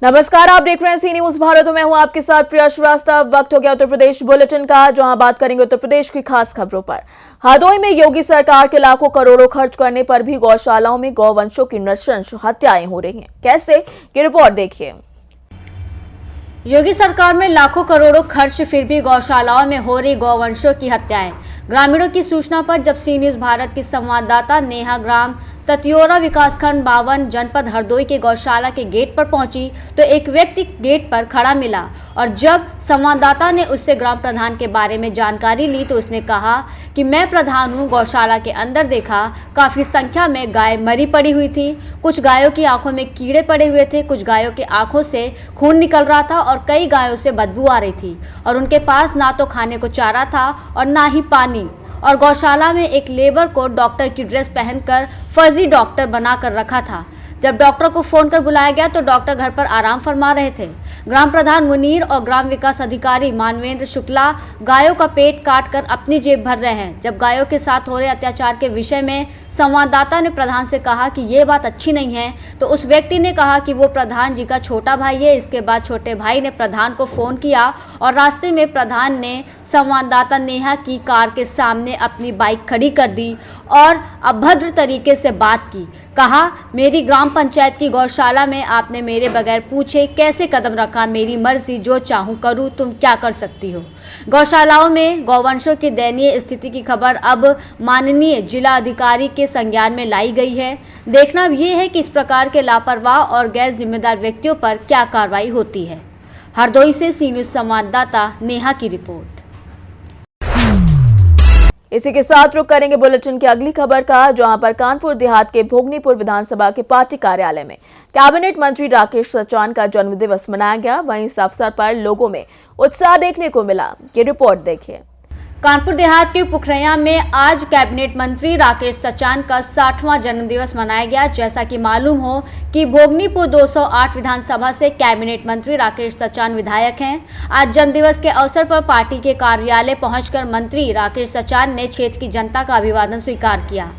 नमस्कार, आप देख रहे हैं सी न्यूज भारत। मैं हूं आपके साथ प्रिया श्रीवास्तव। वक्त हो गया उत्तर प्रदेश बुलेटिन का, जहां बात करेंगे उत्तर प्रदेश की खास खबरों पर। हरदोई में योगी सरकार के लाखों करोड़ों खर्च करने पर भी गौशालाओं में गौवंशों की नृशंस हत्याएं हो रही हैं। कैसे, ये रिपोर्ट देखिए। योगी सरकार में लाखों करोड़ों खर्च, फिर भी गौशालाओं में हो रही गौवंशों की हत्याएं। ग्रामीणों की सूचना पर जब सी न्यूज भारत की संवाददाता नेहा ग्राम ततियोरा विकासखंड 52 जनपद हरदोई के गौशाला के गेट पर पहुंची तो एक व्यक्ति गेट पर खड़ा मिला और जब संवाददाता ने उससे ग्राम प्रधान के बारे में जानकारी ली तो उसने कहा कि मैं प्रधान हूं। गौशाला के अंदर देखा, काफी संख्या में गाय मरी पड़ी हुई थी। कुछ गायों की आंखों में कीड़े पड़े हुए थे, कुछ गायों की आंखों से खून निकल रहा था और कई गायों से बदबू आ रही थी और उनके पास ना तो खाने को चारा था और ना ही पानी। और गौशाला में एक लेबर को डॉक्टर की ड्रेस पहनकर फर्जी डॉक्टर बनाकर रखा था। जब डॉक्टर को फोन कर बुलाया गया तो डॉक्टर घर पर आराम फरमा रहे थे। ग्राम प्रधान मुनीर और ग्राम विकास अधिकारी मानवेंद्र शुक्ला गायों का पेट काट कर अपनी जेब भर रहे हैं। जब गायों के साथ हो रहे अत्याचार के विषय में संवाददाता ने प्रधान से कहा कि ये बात अच्छी नहीं है तो उस व्यक्ति ने कहा कि वो प्रधान जी का छोटा भाई है। इसके बाद छोटे भाई ने प्रधान को फोन किया और रास्ते में प्रधान ने संवाददाता नेहा की कार के सामने अपनी बाइक खड़ी कर दी और अभद्र तरीके से बात की। कहा, मेरी ग्राम पंचायत की गौशाला में आपने मेरे बगैर पूछे कैसे कदम रखा, मेरी मर्जी, जो चाहूं करूं, तुम क्या कर सकती हो। गौशालाओं में गौवंशों की दयनीय स्थिति की खबर अब माननीय जिला अधिकारी के संज्ञान में लाई गई है। देखना अब ये है कि इस प्रकार के लापरवाह और गैर जिम्मेदार व्यक्तियों पर क्या कार्रवाई होती है। हरदोई से सी न्यूज संवाददाता नेहा की रिपोर्ट। इसी के साथ रुक करेंगे बुलेटिन की अगली खबर का, जहां पर कानपुर देहात के भोगनीपुर विधानसभा के पार्टी कार्यालय में कैबिनेट मंत्री राकेश सचान का जन्मदिवस मनाया गया। वहीं इस अवसर पर लोगों में उत्साह देखने को मिला। ये रिपोर्ट देखिए। कानपुर देहात के पुखरैया में आज कैबिनेट मंत्री राकेश सचान का 60वां जन्मदिवस मनाया गया। जैसा कि मालूम हो कि भोगनीपुर 208 विधानसभा से कैबिनेट मंत्री राकेश सचान विधायक हैं। आज जन्मदिवस के अवसर पर पार्टी के कार्यालय पहुंचकर मंत्री राकेश सचान ने क्षेत्र की जनता का अभिवादन स्वीकार किया।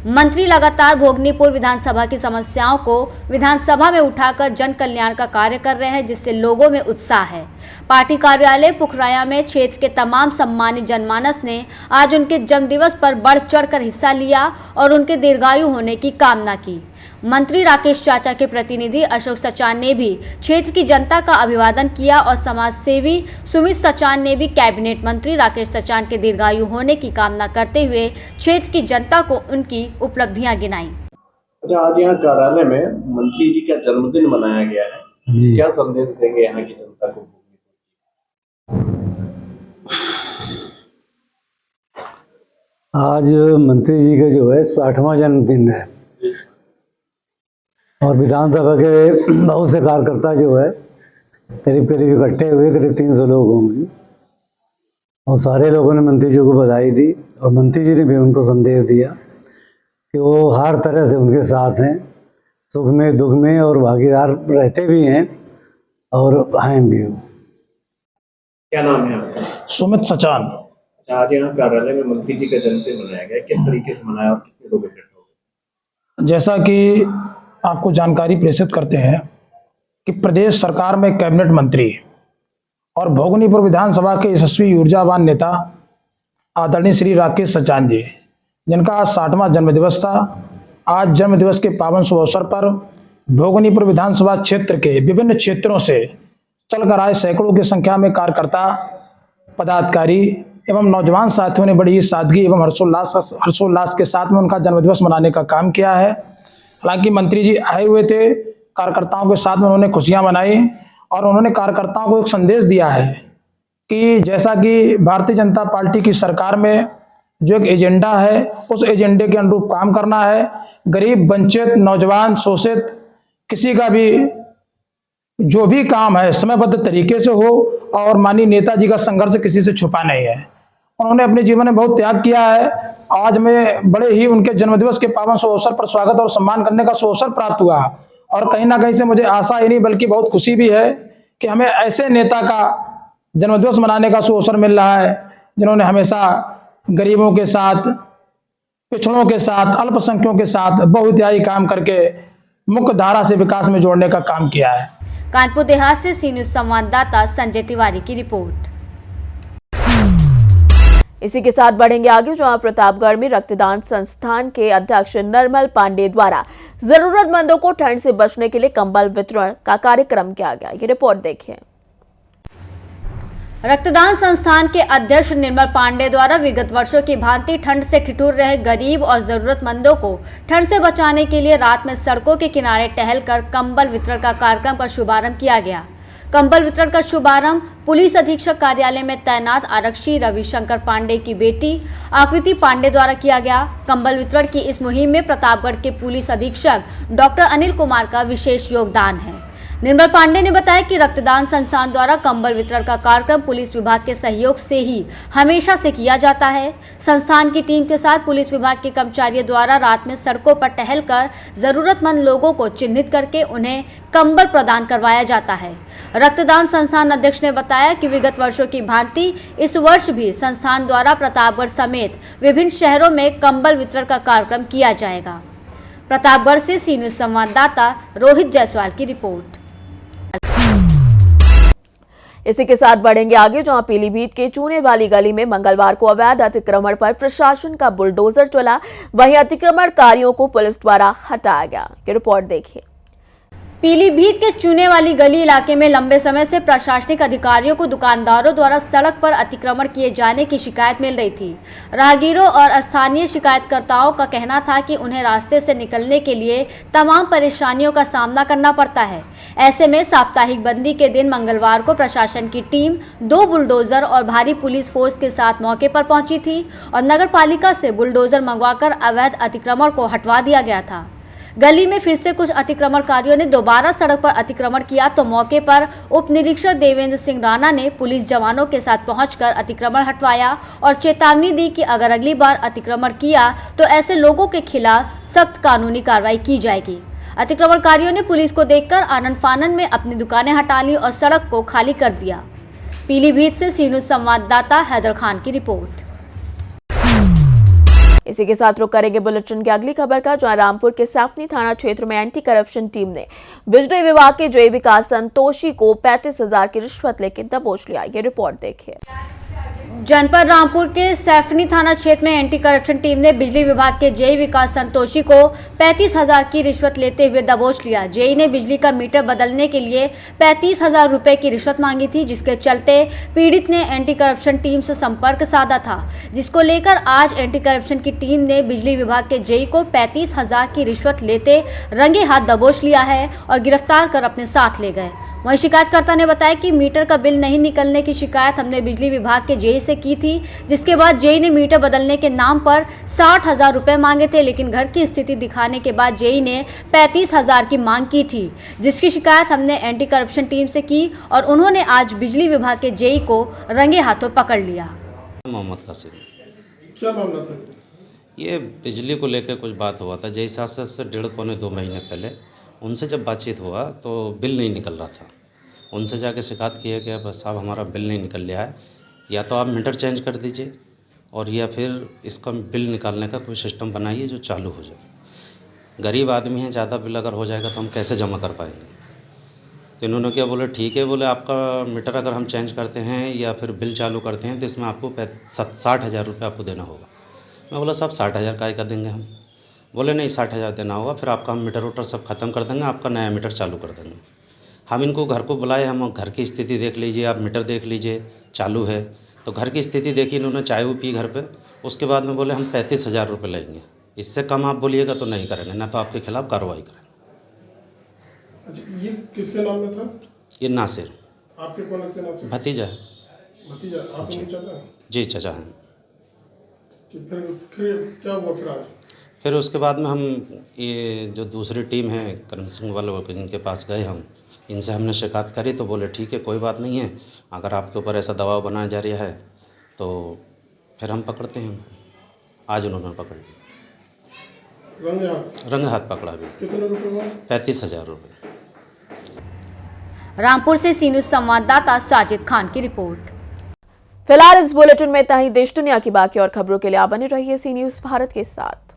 मंत्री लगातार भोगनीपुर विधानसभा की समस्याओं को विधानसभा में उठाकर जन कल्याण का कार्य कर रहे हैं, जिससे लोगों में उत्साह है। पार्टी कार्यालय पुखराया में क्षेत्र के तमाम सम्मानित जनमानस ने आज उनके जन्मदिवस पर बढ़ चढ़कर हिस्सा लिया और उनके दीर्घायु होने की कामना की। मंत्री राकेश चाचा के प्रतिनिधि अशोक सचान ने भी क्षेत्र की जनता का अभिवादन किया और समाज सेवी सुमित सचान ने भी कैबिनेट मंत्री राकेश सचान के दीर्घायु होने की कामना करते हुए क्षेत्र की जनता को उनकी उपलब्धियां गिनाई। अच्छा, आज यहाँ कार्यालय में मंत्री जी का जन्मदिन मनाया गया है, क्या संदेश देंगे यहाँ की जनता को? आज मंत्री जी का जो है 60वां जन्मदिन है और विधानसभा के बहुत से कार्यकर्ता जो है करीब इकट्ठे हुए, करीब 300 लोग होंगे और सारे लोगों ने मंत्री जी को बधाई दी और मंत्री जी ने भी उनको संदेश दिया कि वो हर तरह से उनके साथ हैं, सुख में दुख में, और भागीदार रहते भी हैं और हैं भी। क्या नाम है आपका? सुमित सचान। अच्छा, आज यहाँ कार्यालय में मंत्री जी का जन्मदिन मनाया गया, किस तरीके से मनाया और कितने लोग इकट्ठे हो गए? जैसा कि आपको जानकारी प्रेषित करते हैं कि प्रदेश सरकार में कैबिनेट मंत्री और भोगनीपुर विधानसभा के यशस्वी ऊर्जावान नेता आदरणीय श्री राकेश सचान जी, जिनका आज 60वां जन्मदिवस था। आज जन्मदिवस के पावन शुभ अवसर पर भोगनीपुर विधानसभा क्षेत्र के विभिन्न क्षेत्रों से चलकर आए सैकड़ों की संख्या में कार्यकर्ता, पदाधिकारी एवं नौजवान साथियों ने बड़ी ही सादगी एवं हर्षोल्लास के साथ में उनका जन्मदिवस मनाने का काम किया है। हालांकि मंत्री जी आए हुए थे, कार्यकर्ताओं के साथ में उन्होंने खुशियां मनाई और उन्होंने कार्यकर्ताओं को एक संदेश दिया है कि जैसा कि भारतीय जनता पार्टी की सरकार में जो एक एजेंडा है, उस एजेंडे के अनुरूप काम करना है। गरीब, वंचित, नौजवान, शोषित, किसी का भी जो भी काम है समयबद्ध तरीके से हो और माननीय नेताजी का संघर्ष किसी से छुपा नहीं है। उन्होंने अपने जीवन में बहुत त्याग किया है। आज मैं बड़े ही उनके जन्मदिवस के पावन शुभ अवसर पर स्वागत और सम्मान करने का अवसर प्राप्त हुआ और कहीं ना कहीं से मुझे आशा ही नहीं बल्कि बहुत खुशी भी है कि हमें ऐसे नेता का जन्मदिवस मनाने का शुभ अवसर मिल रहा है जिन्होंने हमेशा गरीबों के साथ, पिछड़ों के साथ, अल्पसंख्यकों के साथ बहुइतिहाई काम करके मुख्य धारा से विकास में जोड़ने का काम किया है। कानपुर देहात से सी न्यूज संवाददाता संजय तिवारी की रिपोर्ट। इसी के साथ बढ़ेंगे आगे, जहां प्रतापगढ़ में रक्तदान संस्थान के अध्यक्ष नरमल पांडे द्वारा जरूरतमंदों को ठंड से बचने के लिए कंबल वितरण का कार्यक्रम किया गया। ये रिपोर्ट देखिए। रक्तदान संस्थान के अध्यक्ष निर्मल पांडे द्वारा विगत वर्षों की भांति ठंड से ठिठुर रहे गरीब और जरूरतमंदों को ठंड से बचाने के लिए रात में सड़कों के किनारे टहलकर कंबल वितरण का कार्यक्रम का शुभारंभ किया गया। कंबल वितरण का शुभारंभ पुलिस अधीक्षक कार्यालय में तैनात आरक्षी रविशंकर पांडे की बेटी आकृति पांडे द्वारा किया गया। कंबल वितरण की इस मुहिम में प्रतापगढ़ के पुलिस अधीक्षक डॉक्टर अनिल कुमार का विशेष योगदान है। निर्मल पांडे ने बताया कि रक्तदान संस्थान द्वारा कंबल वितरण का कार्यक्रम पुलिस विभाग के सहयोग से ही हमेशा से किया जाता है। संस्थान की टीम के साथ पुलिस विभाग के कर्मचारियों द्वारा रात में सड़कों पर टहलकर जरूरतमंद लोगों को चिन्हित करके उन्हें कंबल प्रदान करवाया जाता है। रक्तदान संस्थान अध्यक्ष ने बताया कि विगत वर्षों की भांति इस वर्ष भी संस्थान द्वारा प्रतापगढ़ समेत विभिन्न शहरों में कंबल वितरण का कार्यक्रम किया जाएगा। प्रतापगढ़ से सी न्यूज संवाददाता रोहित जायसवाल की रिपोर्ट। इसी के साथ बढ़ेंगे आगे, जहां पीलीभीत के चूने वाली गली में मंगलवार को अवैध अतिक्रमण पर प्रशासन का बुलडोजर चला, वहीं अतिक्रमणकारियों को पुलिस द्वारा हटाया गया। ये रिपोर्ट देखिए। पीलीभीत के चूने वाली गली इलाके में लंबे समय से प्रशासनिक अधिकारियों को दुकानदारों द्वारा सड़क पर अतिक्रमण किए जाने की शिकायत मिल रही थी। राहगीरों और स्थानीय शिकायतकर्ताओं का कहना था कि उन्हें रास्ते से निकलने के लिए तमाम परेशानियों का सामना करना पड़ता है। ऐसे में साप्ताहिक बंदी के दिन मंगलवार को प्रशासन की टीम 2 बुलडोजर और भारी पुलिस फोर्स के साथ मौके पर पहुंची थी और नगर पालिका से बुलडोजर मंगवाकर अवैध अतिक्रमण को हटवा दिया गया था। गली में फिर से कुछ अतिक्रमणकारियों ने दोबारा सड़क पर अतिक्रमण किया तो मौके पर उप निरीक्षक देवेंद्र सिंह राणा ने पुलिस जवानों के साथ पहुंचकर अतिक्रमण हटवाया और चेतावनी दी कि अगर अगली बार अतिक्रमण किया तो ऐसे लोगों के खिलाफ सख्त कानूनी कार्रवाई की जाएगी। अतिक्रमणकारियों ने पुलिस को देखकर आनन फानन में अपनी दुकानें हटा ली और सड़क को खाली कर दिया। पीलीभीत से सी न्यूज संवाददाता हैदर खान की रिपोर्ट। इसी के साथ रुक करेंगे बुलेटिन की अगली खबर का, जहां रामपुर के सैफनी थाना क्षेत्र में एंटी करप्शन टीम ने बिजली विभाग के जय विकास संतोषी को 35,000 की रिश्वत लेकर दबोच लिया। ये रिपोर्ट देखिए। जनपद रामपुर के सैफनी थाना क्षेत्र में एंटी करप्शन टीम ने बिजली विभाग के जेई विकास संतोषी को 35,000 की रिश्वत लेते हुए दबोच लिया। जेई ने बिजली का मीटर बदलने के लिए 35,000 रुपए की रिश्वत मांगी थी, जिसके चलते पीड़ित ने एंटी करप्शन टीम से संपर्क साधा था, जिसको लेकर आज एंटी करप्शन की टीम ने बिजली विभाग के जेई को 35,000 की रिश्वत लेते रंगे हाथ दबोच लिया है और गिरफ्तार कर अपने साथ ले गए। वहीं शिकायतकर्ता ने बताया कि मीटर का बिल नहीं निकलने की शिकायत हमने बिजली विभाग के जेई से की थी, जिसके बाद जेई ने मीटर बदलने के नाम पर 60,000 रुपए मांगे थे, लेकिन घर की स्थिति दिखाने के बाद जेई ने 35,000 की मांग की थी, जिसकी शिकायत हमने एंटी करप्शन टीम से की और उन्होंने आज बिजली विभाग के जेई को रंगे हाथों पकड़ लिया। मोहम्मद कासिम, क्या मामला था? ये बिजली को लेकर कुछ बात हुआ था। जेई साहब से 1.5-2 महीने पहले उनसे जब बातचीत हुआ तो बिल नहीं निकल रहा था। उनसे जाके शिकायत किया गया, बस साहब हमारा बिल नहीं निकल रहा है, या तो आप मीटर चेंज कर दीजिए और या फिर इसका बिल निकालने का कोई सिस्टम बनाइए जो चालू हो जाए। गरीब आदमी है, ज़्यादा बिल अगर हो जाएगा तो हम कैसे जमा कर पाएंगे। तो इन्होंने क्या बोले, ठीक है, बोले आपका मीटर अगर हम चेंज करते हैं या फिर बिल चालू करते हैं तो इसमें आपको 60,000 रुपये आपको देना होगा। मैं बोला साहब 60,000 काय का देंगे हम। बोले नहीं 60,000 देना होगा, फिर आपका हम मीटर वोटर सब ख़त्म कर देंगे, आपका नया मीटर चालू कर देंगे। हम इनको घर को बुलाए, हम घर की स्थिति देख लीजिए, आप मीटर देख लीजिए चालू है। तो घर की स्थिति देखी, इन्होंने चाय वो पी घर पे। उसके बाद में बोले हम 35,000 रुपये लेंगे, इससे कम आप बोलिएगा तो नहीं करेंगे, ना तो आपके खिलाफ़ कार्रवाई करेंगे। अच्छा, ये किसके नाम में था? ये नासिर, आपके कौन लगते नासिर? भतीजा है। भतीजा आप नहीं चाहता है? जी चचा हैं। कि फिर क्या हुआ फिर आज? फिर उसके बाद में हम ये जो दूसरी टीम है करम सिंह वाले, इनके पास गए हम, इनसे हमने शिकायत करी तो बोले ठीक है कोई बात नहीं है, अगर आपके ऊपर ऐसा दबाव बनाया जा रहा है तो फिर हम पकड़ते हैं। आज उन्होंने पकड़ लिया, रंग हाथ पकड़ा भी। कितने रुपए हुआ? 35,000 रुपये। रामपुर से सी न्यूज संवाददाता साजिद खान की रिपोर्ट। फिलहाल इस बुलेटिन में इतना ही। देश दुनिया की बाकी और खबरों के लिए आप बने रहिए सी न्यूज़ भारत के साथ।